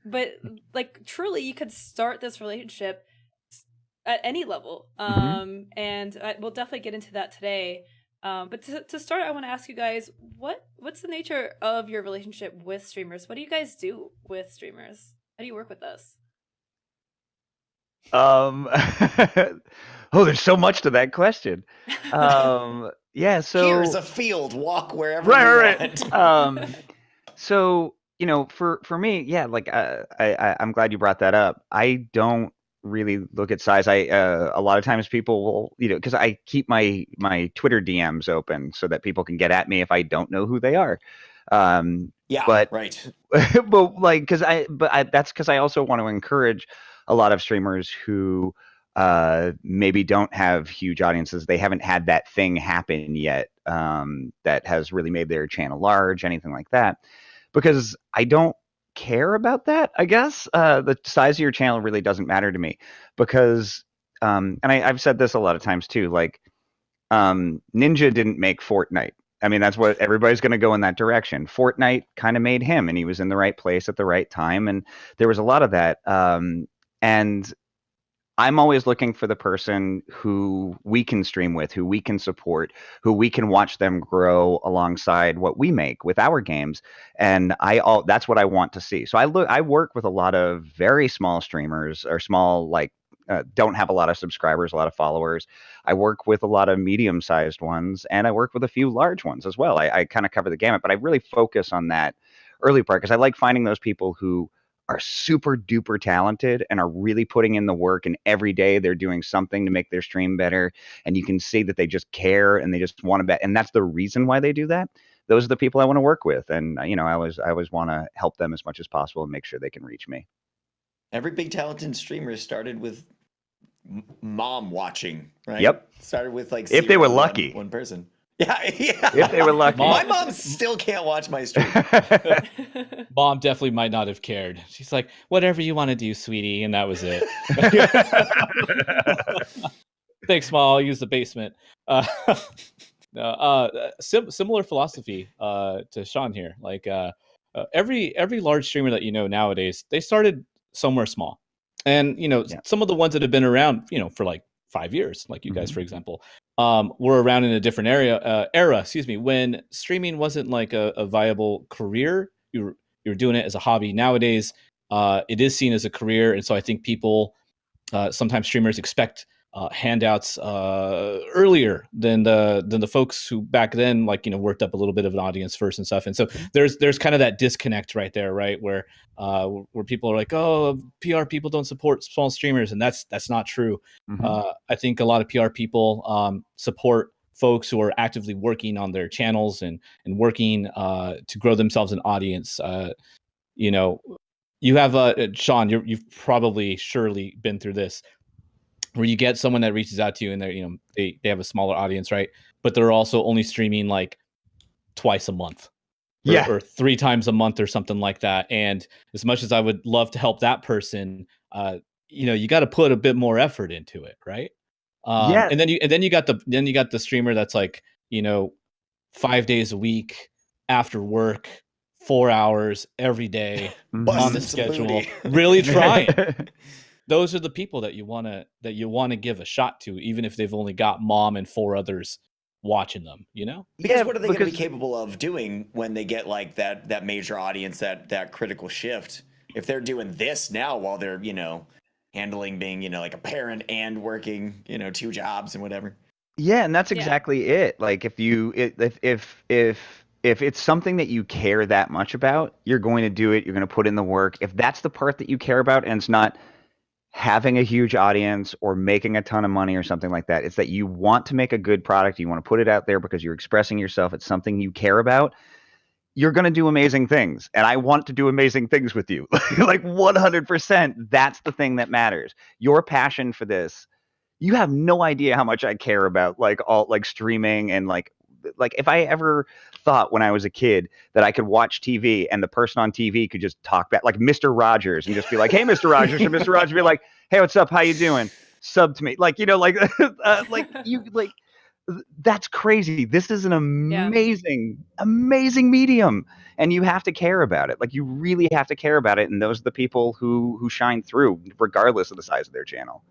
But like truly, you could start this relationship at any level. And we'll definitely get into that today. But to start, I want to ask you guys, what's the nature of your relationship with streamers? What do you guys do with streamers? How do you work with us? Oh, there's so much to that question. Yeah, Here's so a field. Walk wherever right, you want. so for me, yeah, like I'm glad you brought that up. I don't really look at size. I a lot of times people will, because I keep my Twitter DMs open so that people can get at me if I don't know who they are. Yeah, But right. but like that's because I also want to encourage a lot of streamers who maybe don't have huge audiences. They haven't had that thing happen yet that has really made their channel large, anything like that. Because I don't care about that, I guess. The size of your channel really doesn't matter to me because, and I've said this a lot of times too, like Ninja didn't make Fortnite. I mean, that's what everybody's going to go in that direction. Fortnite kind of made him, and he was in the right place at the right time, and there was a lot of that. And I'm always looking for the person who we can stream with, who we can support, who we can watch them grow alongside what we make with our games. And that's what I want to see. So I work with a lot of very small streamers or small, like, don't have a lot of subscribers, a lot of followers. I work with a lot of medium-sized ones, and I work with a few large ones as well. I kind of cover the gamut, but I really focus on that early part because I like finding those people who are super duper talented and are really putting in the work, and every day they're doing something to make their stream better, and you can see that they just care and they just want to bet, and that's the reason why they do that. Those are the people I want to work with, and I always want to help them as much as possible and make sure they can reach me. Every big talented streamer started with mom watching, right? Yep. Started with like if they were lucky, one person. Yeah. If they were lucky. My mom still can't watch my stream. Mom definitely might not have cared. She's like, whatever you want to do, sweetie, and that was it. Thanks, Mom. I'll use the basement. Similar philosophy to Sean here. Like every large streamer that nowadays, they started somewhere small, and some of the ones that have been around, for like 5 years, like you guys, for example, were around in a different era, when streaming wasn't like a viable career. You were doing it as a hobby. Nowadays, it is seen as a career, and so I think people, sometimes streamers, expect handouts earlier than the folks who back then, like, worked up a little bit of an audience first and stuff. And so there's kind of that disconnect right there, right, where people are like, oh, PR people don't support small streamers, and that's not true. I think a lot of PR people support folks who are actively working on their channels and working to grow themselves an audience. You have Sean, you've probably surely been through this, where you get someone that reaches out to you and they have a smaller audience, right? But they're also only streaming like twice a month, or 3 times a month or something like that. And as much as I would love to help that person, you got to put a bit more effort into it, right? And then you got the streamer that's like, 5 days a week after work, 4 hours every day on the schedule, really trying. Those are the people that you want to give a shot to, even if they've only got mom and 4 others watching them, Because what are they going to be capable of doing when they get like that major audience, that critical shift? If they're doing this now while they're, handling being, like a parent and working, 2 jobs and whatever. Yeah, and that's exactly it. Like if it's something that you care that much about, you're going to do it. You're going to put in the work. If that's the part that you care about, and it's not having a huge audience or making a ton of money or something like that, it's that you want to make a good product, you want to put it out there because you're expressing yourself, it's something you care about, you're going to do amazing things. And I want to do amazing things with you. Like 100%, that's the thing that matters. Your passion for this, you have no idea how much I care about like streaming, and like if I ever thought when I was a kid that I could watch TV and the person on TV could just talk back, like Mr. Rogers, and just be like, "Hey, Mr. Rogers," and Mr. Rogers be like, "Hey, what's up? How you doing? Sub to me." Like, That's crazy. This is an amazing, amazing medium, and you have to care about it. Like, you really have to care about it, and those are the people who shine through, regardless of the size of their channel.